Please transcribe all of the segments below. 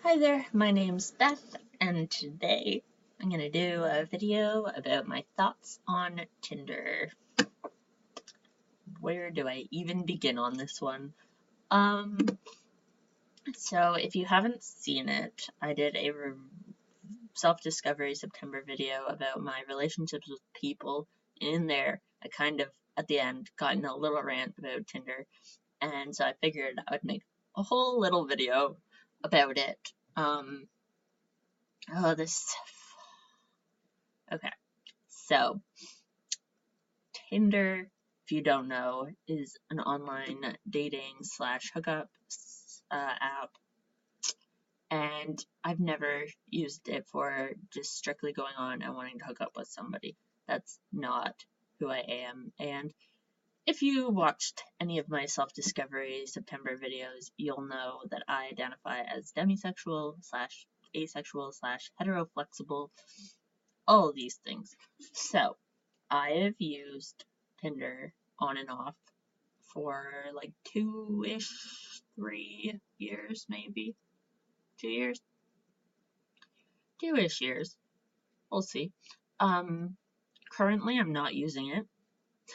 Hi there, my name's Beth, and today I'm going to do a video about my thoughts on Tinder. Where do I even begin on this one? So if you haven't seen it, I did a self-discovery September video about my relationships with people. In there, I kind of, at the end, got in a little rant about Tinder, and so I figured I would make a whole little video about it. Okay, so Tinder, if you don't know, is an online dating slash hookup app, and I've never used it for just strictly going on and wanting to hook up with somebody. That's not who I am, and if you watched any of my self-discovery September videos, you'll know that I identify as demisexual slash asexual slash heteroflexible, all of these things. So I have used Tinder on and off for like 3 years maybe. 2 years? 2-ish years. We'll see. Currently I'm not using it,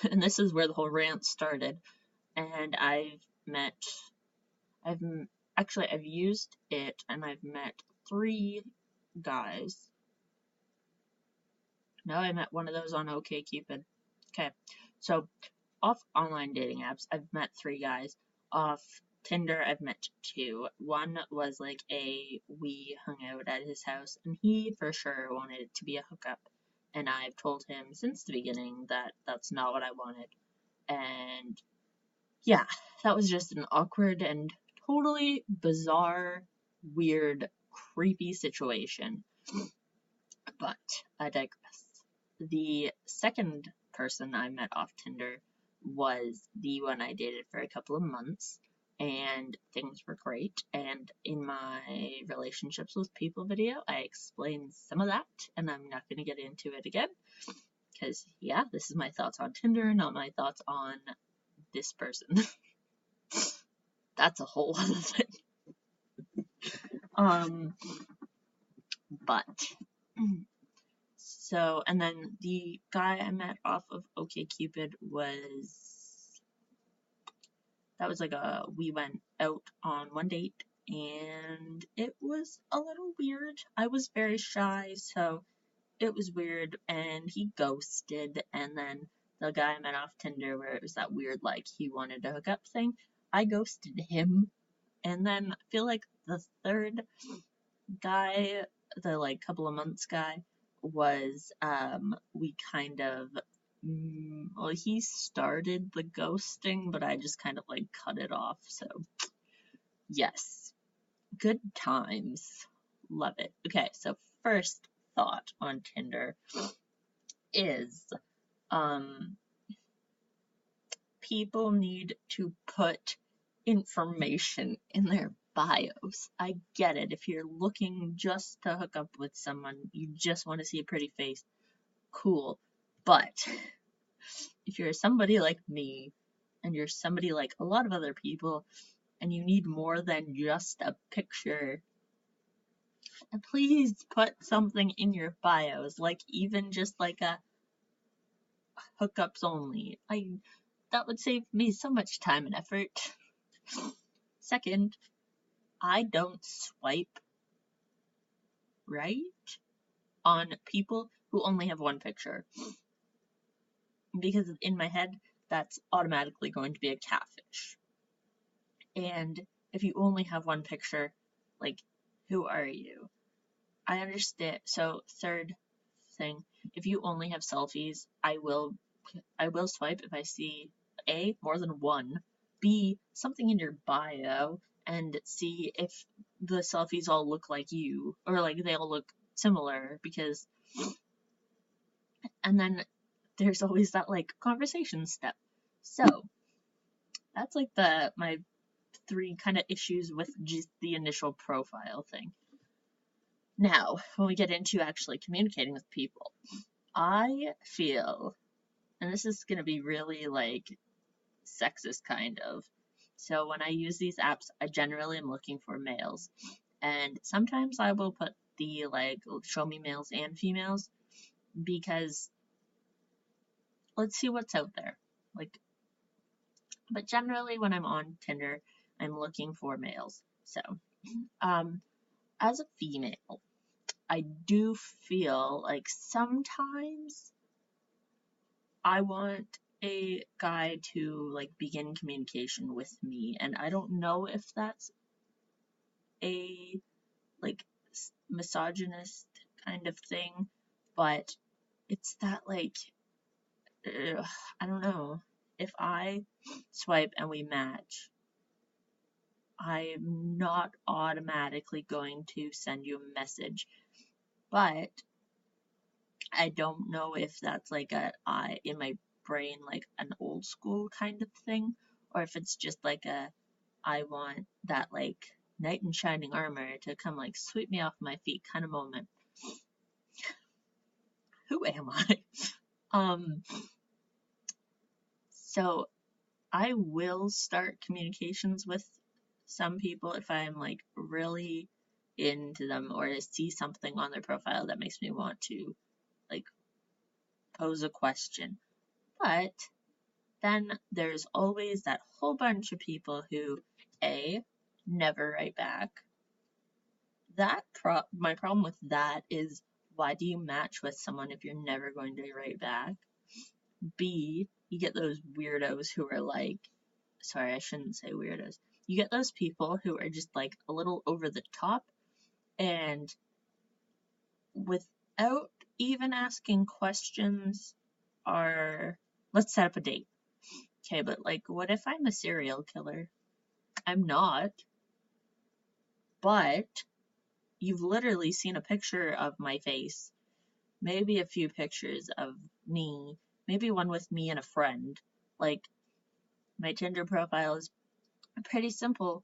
and this is where the whole rant started. And I've used it and I've met 3 guys. No, I met one of those on OkCupid. Okay, so off online dating apps, I've met 3 guys. Off Tinder, I've met 2. One was like we hung out at his house, and he for sure wanted it to be a hookup. And I've told him since the beginning that that's not what I wanted. And yeah, that was just an awkward and totally bizarre, weird, creepy situation. But I digress. The second person I met off Tinder was the one I dated for a couple of months, and things were great. And in my relationships with people video, I explained some of that, and I'm not going to get into it again, because yeah, this is my thoughts on Tinder, not my thoughts on this person. That's a whole other thing. But so, and then the guy I met off of OkCupid we went out on one date, and it was a little weird. I was very shy, so it was weird, and he ghosted. And then the guy I met off Tinder, where it was that weird, like, he wanted to hook up thing, I ghosted him. And then I feel like the third guy, the like couple of months guy, was we kind of well, he started the ghosting, but I just kind of like cut it off. So yes, good times, love it. Okay, so first thought on Tinder is people need to put information in their bios. I get it. If you're looking just to hook up with someone, you just want to see a pretty face, cool. But if you're somebody like me, and you're somebody like a lot of other people, and you need more than just a picture, please put something in your bios, like even just like a hookups only. That would save me so much time and effort. Second, I don't swipe right on people who only have one picture, because in my head that's automatically going to be a catfish. And if you only have one picture, like, who are you? I understand. So third thing, if you only have selfies, I will swipe if I see A, more than one, B, something in your bio, and C, if the selfies all look like you, or like they all look similar, because, and then there's always that like conversation step. So that's like my 3 kind of issues with just the initial profile thing. Now, when we get into actually communicating with people, I feel, and this is going to be really like sexist kind of, so when I use these apps, I generally am looking for males. And sometimes I will put the like show me males and females because let's see what's out there. Like, but generally when I'm on Tinder, I'm looking for males. So, um, as a female, I do feel like sometimes I want a guy to like begin communication with me, and I don't know if that's a like misogynist kind of thing, but it's that like I don't know. If I swipe and we match, I'm not automatically going to send you a message, but I don't know if that's like I in my brain like an old school kind of thing, or if it's just like a I want that like knight in shining armor to come like sweep me off my feet kind of moment. Who am I? Um, so I will start communications with some people if I'm like really into them or I see something on their profile that makes me want to like pose a question. But then there's always that whole bunch of people who A, never write back. My problem with that is why do you match with someone if you're never going to write back? B, you get those weirdos who are like, sorry, I shouldn't say weirdos. You get those people who are just like a little over the top and without even asking questions are, let's set up a date. Okay, but like, what if I'm a serial killer? I'm not, but you've literally seen a picture of my face, maybe a few pictures of me, maybe one with me and a friend. Like, my Tinder profile is pretty simple,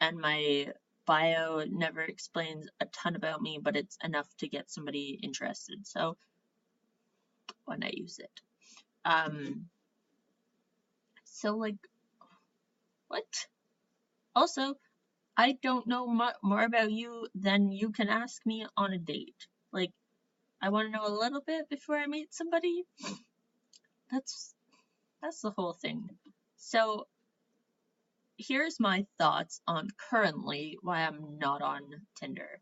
and my bio never explains a ton about me, but it's enough to get somebody interested. So, why not use it? So like, what? Also, I don't know more about you than you can ask me on a date. Like, I want to know a little bit before I meet somebody. That's that's the whole thing. So, here's my thoughts on currently why I'm not on Tinder.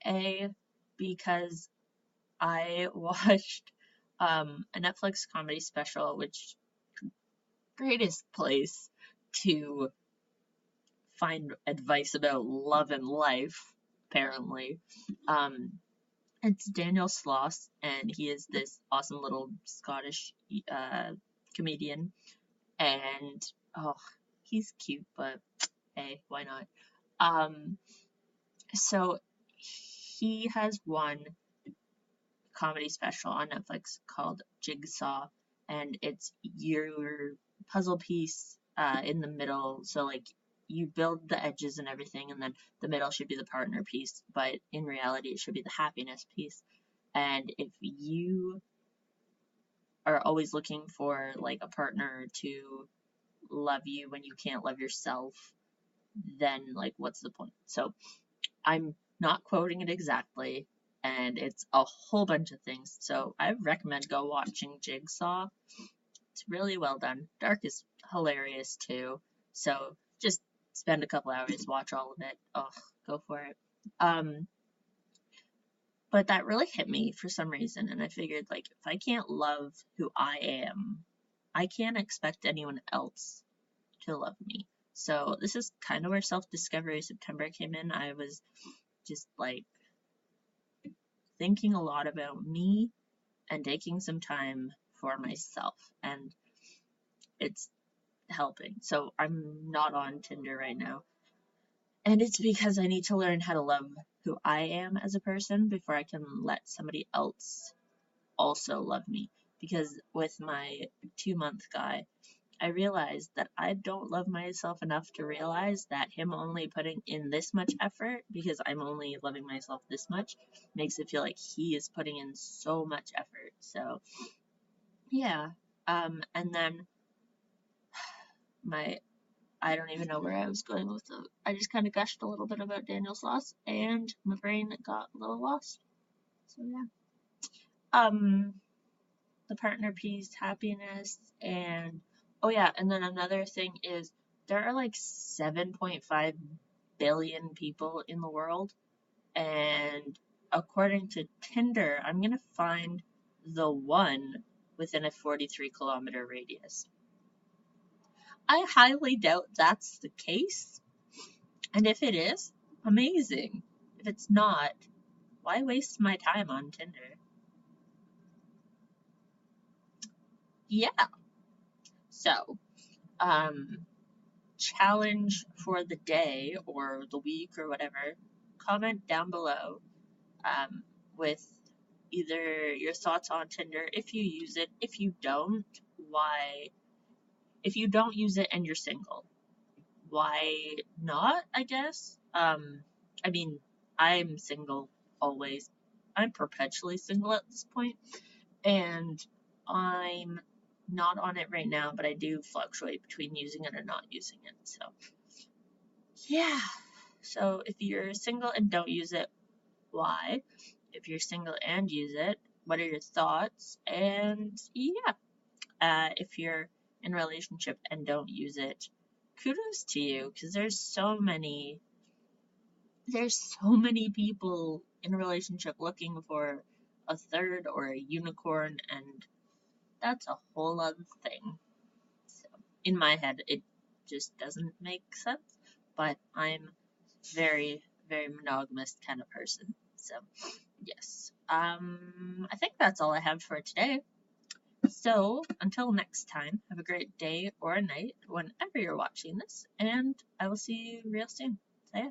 A, because I watched a Netflix comedy special, which greatest place to find advice about love and life, apparently. Um, it's Daniel Sloss, and he is this awesome little Scottish comedian, and oh, he's cute, but hey, why not? Um, so he has one comedy special on Netflix called Jigsaw, and it's your puzzle piece in the middle. So like you build the edges and everything, and then the middle should be the partner piece, but in reality, it should be the happiness piece. And if you are always looking for like a partner to love you when you can't love yourself, then like what's the point? So I'm not quoting it exactly, and it's a whole bunch of things. So I recommend go watching Jigsaw. It's really well done. Dark is hilarious too. So just spend a couple hours, watch all of it. Oh, go for it. But that really hit me for some reason, and I figured like if I can't love who I am, I can't expect anyone else to love me. So this is kind of where self-discovery September came in. I was just like thinking a lot about me and taking some time for myself, and it's helping. So I'm not on Tinder right now, and it's because I need to learn how to love who I am as a person before I can let somebody else also love me. Because with my 2-month guy, I realized that I don't love myself enough to realize that him only putting in this much effort, because I'm only loving myself this much, makes it feel like he is putting in so much effort. So, yeah. And then I don't even know where I was going with it. I just kind of gushed a little bit about Daniel Sloss, and my brain got a little lost. So yeah. The partner piece, happiness, and oh yeah, and then another thing is there are like 7.5 billion people in the world, and according to Tinder, I'm gonna find the one within a 43-kilometer radius. I highly doubt that's the case, and if it is, amazing. If it's not, why waste my time on Tinder? Yeah. So, um, challenge for the day or the week or whatever, comment down below with either your thoughts on Tinder, if you use it, if you don't, why, if you don't use it and you're single, why not, I guess. I mean, I'm single always. I'm perpetually single at this point, and I'm not on it right now, but I do fluctuate between using it and not using it. So, yeah. So, if you're single and don't use it, why? If you're single and use it, what are your thoughts? And yeah, if you're in a relationship and don't use it, kudos to you, because there's so many people in a relationship looking for a third or a unicorn, and that's a whole other thing. So in my head, it just doesn't make sense, but I'm very, very monogamous kind of person. So yes, I think that's all I have for today. So until next time, have a great day or night whenever you're watching this, and I will see you real soon. So yeah.